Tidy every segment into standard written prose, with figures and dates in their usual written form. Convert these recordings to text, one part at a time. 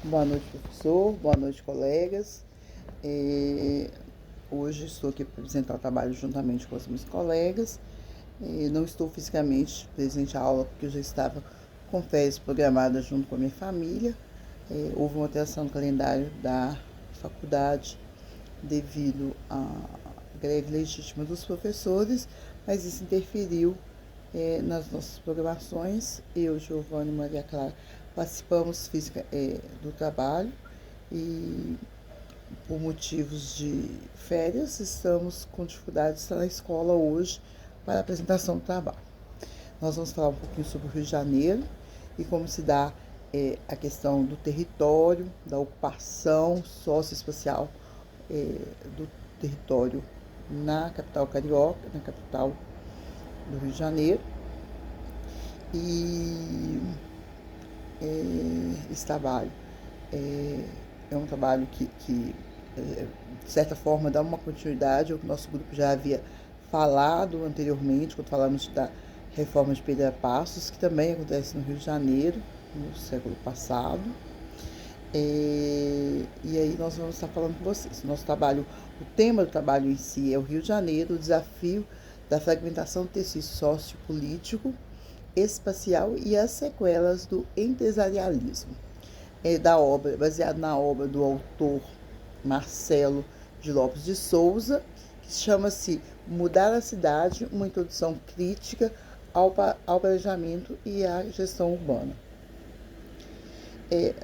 Boa noite, professor. Boa noite, colegas. Hoje estou aqui para apresentar o trabalho juntamente com os meus colegas. Não estou fisicamente presente à aula porque eu já estava com férias programadas junto com a minha família. Houve uma alteração no calendário da faculdade devido à greve legítima dos professores, mas isso interferiu nas nossas programações. Eu, Giovanni e Maria Clara participamos do trabalho e, por motivos de férias, estamos com dificuldade de estar na escola hoje para a apresentação do trabalho. Nós vamos falar um pouquinho sobre o Rio de Janeiro e como se dá a questão do território, da ocupação socioespacial do território na capital carioca, na capital do Rio de Janeiro. E esse trabalho é um trabalho que de certa forma, dá uma continuidade ao que o nosso grupo já havia falado anteriormente, quando falamos da reforma de Pedra Passos, que também acontece no Rio de Janeiro, no século passado. E aí nós vamos estar falando com vocês. O tema do trabalho em si é o Rio de Janeiro, o desafio da fragmentação do tecido sociopolítico, espacial e as sequelas do empresarialismo. Baseado na obra do autor Marcelo de Lopes de Souza, que chama-se Mudar a Cidade, uma introdução crítica ao planejamento e à gestão urbana.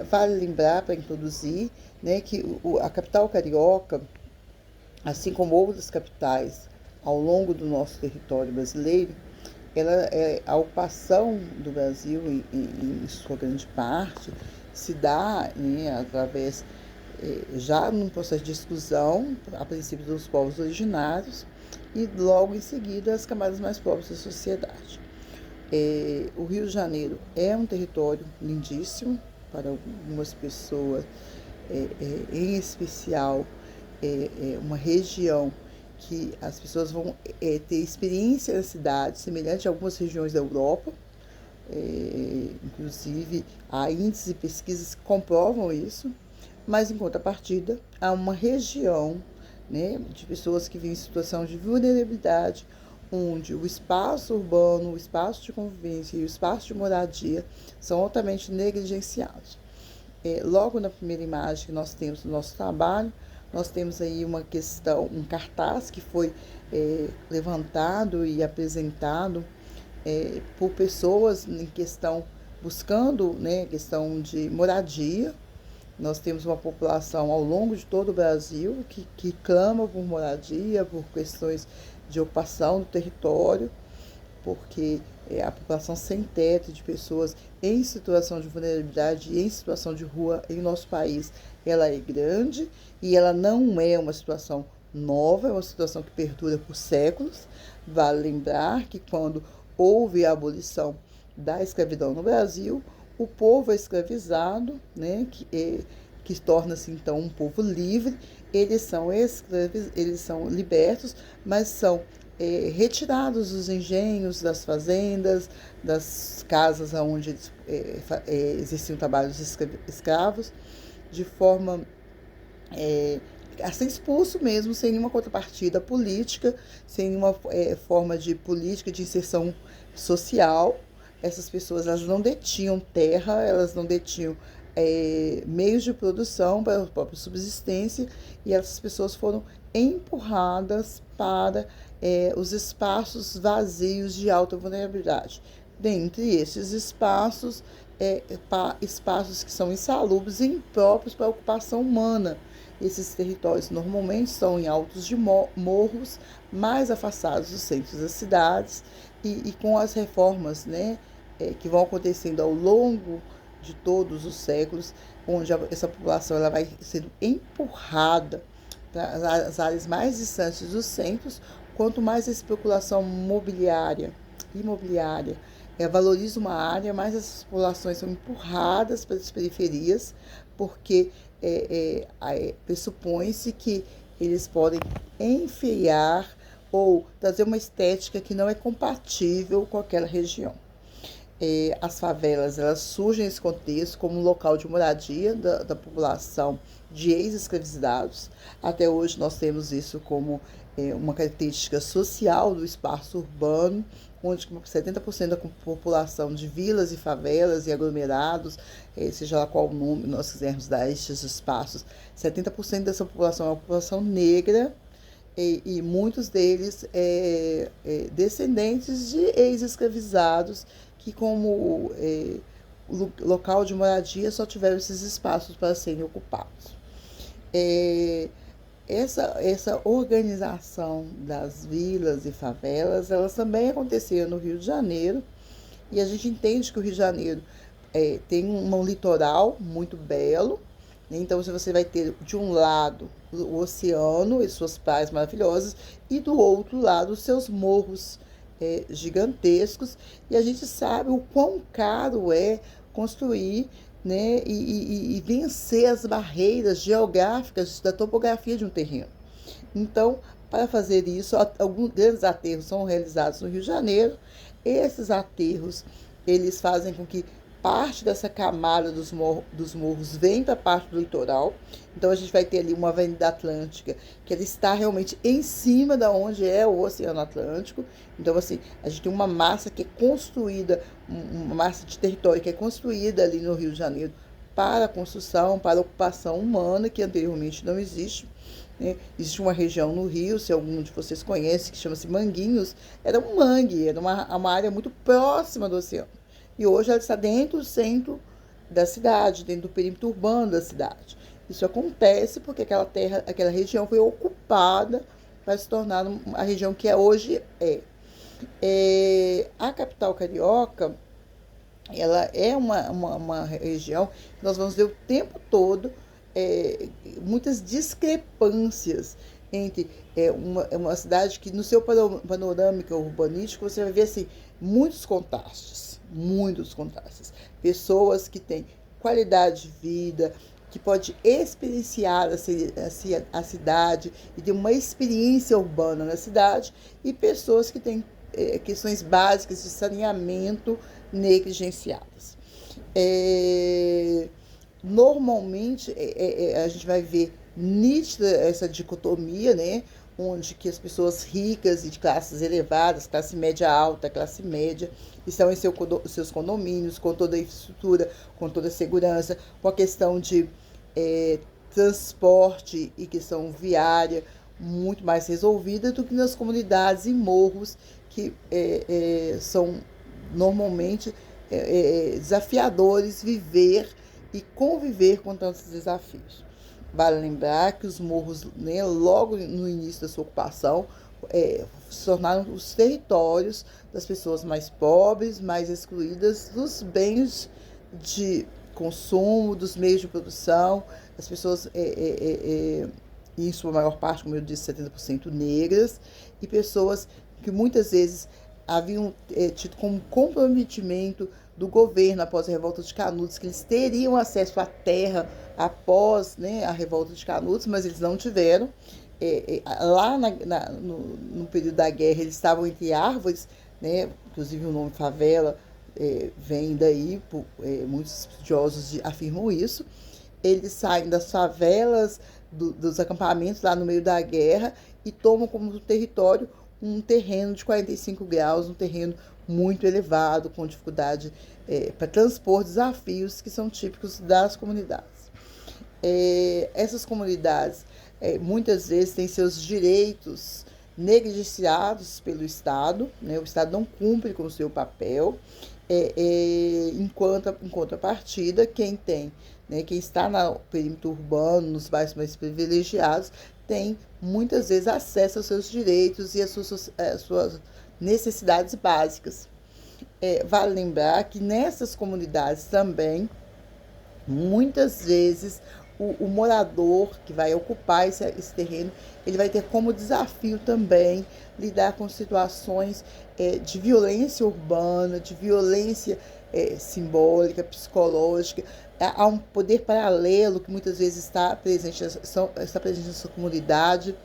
Vale lembrar, para introduzir, que a capital carioca, assim como outras capitais ao longo do nosso território brasileiro, a ocupação do Brasil, em sua grande parte, se dá através, já num processo de exclusão, a princípio dos povos originários, e logo em seguida as camadas mais pobres da sociedade. O Rio de Janeiro é um território lindíssimo para algumas pessoas, em especial uma região que as pessoas vão ter experiência na cidade, semelhante a algumas regiões da Europa. Inclusive, há índices e pesquisas que comprovam isso, mas em contrapartida, há uma região de pessoas que vivem em situação de vulnerabilidade, onde o espaço urbano, o espaço de convivência e o espaço de moradia são altamente negligenciados. Logo na primeira imagem que nós temos do nosso trabalho, nós temos aí um cartaz que foi levantado e apresentado por pessoas em questão, buscando questão de moradia. Nós temos uma população ao longo de todo o Brasil que clama por moradia, por questões de ocupação do território, porque a população sem teto, de pessoas em situação de vulnerabilidade e em situação de rua em nosso país, ela é grande e ela não é uma situação nova, é uma situação que perdura por séculos. Vale lembrar que quando houve a abolição da escravidão no Brasil, o povo é escravizado, que torna-se então um povo livre. Eles são libertos, mas são retirados dos engenhos, das fazendas, das casas onde eles existiam trabalhos escravos, de forma a ser expulso mesmo, sem nenhuma contrapartida política, sem nenhuma forma de política de inserção social. Essas pessoas, elas não detinham terra, elas não detinham meios de produção para a própria subsistência, e essas pessoas foram empurradas para os espaços vazios de alta vulnerabilidade. Dentre esses espaços, espaços que são insalubres e impróprios para a ocupação humana. Esses territórios normalmente estão em altos de morros, mais afastados dos centros das cidades, e com as reformas que vão acontecendo ao longo de todos os séculos, onde essa população ela vai sendo empurrada para as áreas mais distantes dos centros. Quanto mais a especulação imobiliária valoriza uma área, mais essas populações são empurradas para as periferias, porque pressupõe-se que eles podem enfeiar ou trazer uma estética que não é compatível com aquela região. As favelas, elas surgem nesse contexto como um local de moradia da população de ex-escravizados. Até hoje nós temos isso como uma característica social do espaço urbano, onde 70% da população de vilas e favelas e aglomerados, seja lá qual nome nós quisermos dar a estes espaços, 70% dessa população é uma população negra, e muitos deles descendentes de ex-escravizados que, como local de moradia, só tiveram esses espaços para serem ocupados. Essa organização das vilas e favelas, elas também aconteceram no Rio de Janeiro, e a gente entende que o Rio de Janeiro tem um litoral muito belo, né? Então você vai ter de um lado o oceano e suas praias maravilhosas, e do outro lado os seus morros gigantescos, e a gente sabe o quão caro é construir, né, e vencer as barreiras geográficas da topografia de um terreno. Então, para fazer isso, alguns grandes aterros são realizados no Rio de Janeiro. Esses aterros, eles fazem com que parte dessa camada dos morros vem para a parte do litoral. Então a gente vai ter ali uma Avenida Atlântica, que ela está realmente em cima da onde é o Oceano Atlântico. Então, assim, a gente tem uma massa que é construída, uma massa de território que é construída ali no Rio de Janeiro para a construção, para a ocupação humana, que anteriormente não existe. Né? Existe uma região no Rio, se algum de vocês conhece, que chama-se Manguinhos. Era um mangue, era uma área muito próxima do oceano. E hoje ela está dentro do centro da cidade, dentro do perímetro urbano da cidade. Isso acontece porque aquela região foi ocupada para se tornar a região que hoje é. A capital carioca, ela é uma região que nós vamos ver o tempo todo muitas discrepâncias entre uma cidade que, no seu panorâmica urbanístico, você vai ver assim, muitos contrastes. Pessoas que têm qualidade de vida, que pode experienciar a cidade e ter uma experiência urbana na cidade, e pessoas que têm questões básicas de saneamento negligenciadas. Normalmente, a gente vai ver nítida essa dicotomia, né? Onde que as pessoas ricas e de classes elevadas, classe média alta, classe média, estão em seus condomínios, com toda a infraestrutura, com toda a segurança, com a questão de transporte e questão viária muito mais resolvida do que nas comunidades e morros, que são normalmente desafiadores viver e conviver com tantos desafios. Vale lembrar que os morros, né, logo no início da sua ocupação, se tornaram os territórios das pessoas mais pobres, mais excluídas dos bens de consumo, dos meios de produção. As pessoas, em sua maior parte, como eu disse, 70% negras, e pessoas que muitas vezes haviam tido como comprometimento do governo após a revolta de Canudos, que eles teriam acesso à terra após, né, a revolta de Canudos, mas eles não tiveram. Lá no período da guerra, eles estavam entre árvores, né, inclusive o nome favela vem daí, muitos estudiosos afirmam isso. Eles saem das favelas, dos acampamentos lá no meio da guerra, e tomam como território um terreno de 45 graus, um terreno muito elevado, com dificuldade para transpor desafios que são típicos das comunidades. Essas comunidades muitas vezes têm seus direitos negligenciados pelo Estado, né? O Estado não cumpre com o seu papel, em contrapartida, quem tem, né, quem está no perímetro urbano, nos bairros mais privilegiados, tem muitas vezes acesso aos seus direitos e às suas necessidades básicas. Vale lembrar que nessas comunidades também, muitas vezes, o morador que vai ocupar esse terreno, ele vai ter como desafio também lidar com situações de violência urbana, de violência simbólica, psicológica. Há um poder paralelo que muitas vezes está presente nessa comunidade,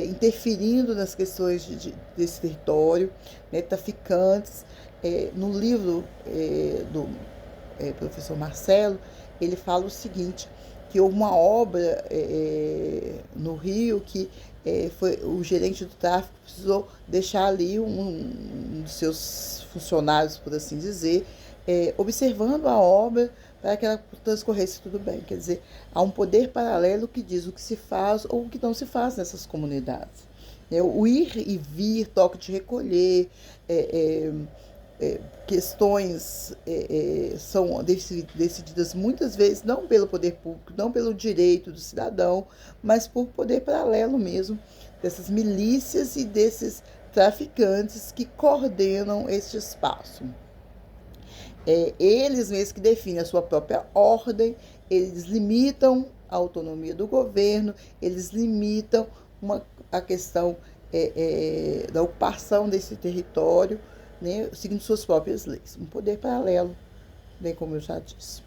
interferindo nas questões desse território, né, traficantes No livro do professor Marcelo, ele fala o seguinte, que houve uma obra no Rio que foi o gerente do tráfico precisou deixar ali um dos seus funcionários, por assim dizer, observando a obra para que ela transcorresse tudo bem. Quer dizer, há um poder paralelo que diz o que se faz ou o que não se faz nessas comunidades. O ir e vir, toque de recolher, questões são decididas muitas vezes não pelo poder público, não pelo direito do cidadão, mas por poder paralelo mesmo dessas milícias e desses traficantes que coordenam este espaço. Eles mesmos que definem a sua própria ordem, eles limitam a autonomia do governo, eles limitam a questão da ocupação desse território, né, seguindo suas próprias leis. Um poder paralelo, bem como eu já disse.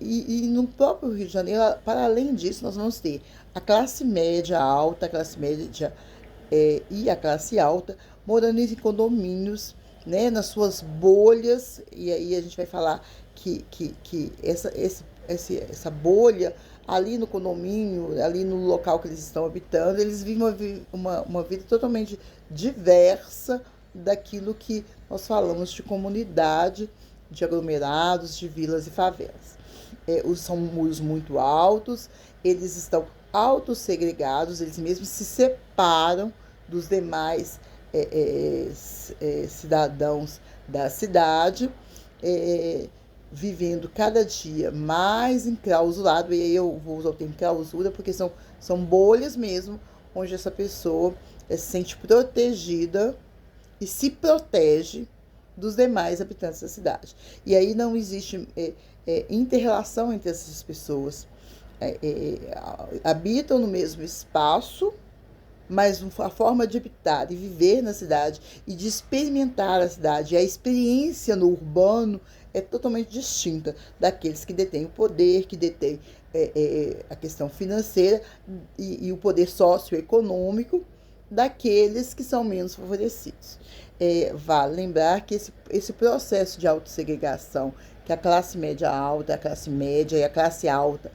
E no próprio Rio de Janeiro, para além disso, nós vamos ter a classe média alta, a classe média e a classe alta morando em condomínios, né, nas suas bolhas, e aí a gente vai falar que essa bolha ali no condomínio, ali no local que eles estão habitando, eles vivem uma vida totalmente diversa daquilo que nós falamos de comunidade, de aglomerados, de vilas e favelas. São muros muito altos, eles estão autossegregados, eles mesmos se separam dos demais cidadãos da cidade, vivendo cada dia mais enclausurado, e aí eu vou usar o termo clausura, porque são bolhas mesmo, onde essa pessoa se sente protegida e se protege dos demais habitantes da cidade. E aí não existe inter-relação entre essas pessoas. Habitam no mesmo espaço, mas a forma de habitar e viver na cidade e de experimentar a cidade, a experiência no urbano é totalmente distinta daqueles que detêm o poder, que detêm a questão financeira e o poder socioeconômico daqueles que são menos favorecidos. Vale lembrar que esse processo de autossegregação que a classe média alta, a classe média e a classe alta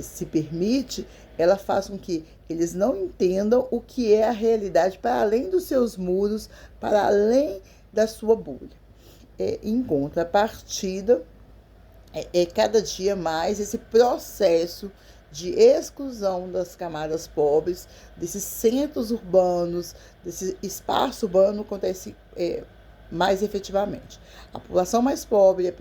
se permite, ela faz com que eles não entendam o que é a realidade para além dos seus muros, para além da sua bolha. Em contrapartida, cada dia mais esse processo de exclusão das camadas pobres, desses centros urbanos, desse espaço urbano acontece mais efetivamente. A população mais pobre, a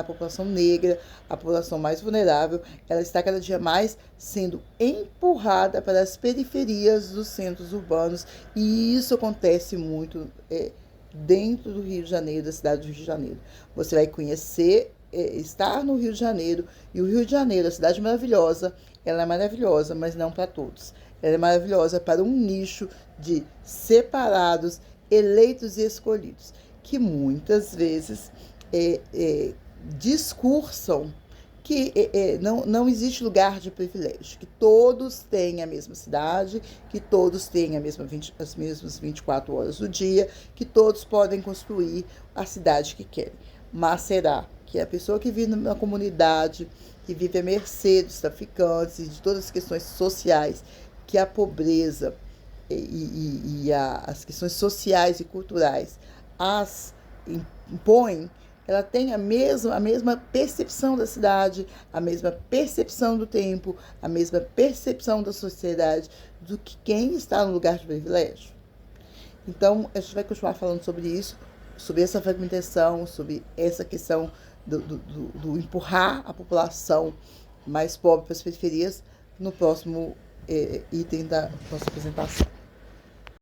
população negra, a população mais vulnerável, ela está cada dia mais sendo empurrada para as periferias dos centros urbanos, e isso acontece muito dentro do Rio de Janeiro, da cidade do Rio de Janeiro. Você vai conhecer, estar no Rio de Janeiro, e o Rio de Janeiro, a cidade maravilhosa, ela é maravilhosa, mas não para todos. Ela é maravilhosa para um nicho de separados, eleitos e escolhidos, que muitas vezes discursam que não existe lugar de privilégio, que todos têm a mesma cidade, que todos têm as mesmas 24 horas do dia, que todos podem construir a cidade que querem. Mas será que a pessoa que vive na comunidade, que vive à mercê dos traficantes e de todas as questões sociais que a pobreza as questões sociais e culturais as impõem, ela tem a mesma percepção da cidade, a mesma percepção do tempo, a mesma percepção da sociedade do que quem está no lugar de privilégio? Então, a gente vai continuar falando sobre isso, sobre essa fragmentação, sobre essa questão do empurrar a população mais pobre para as periferias no próximo item da nossa apresentação.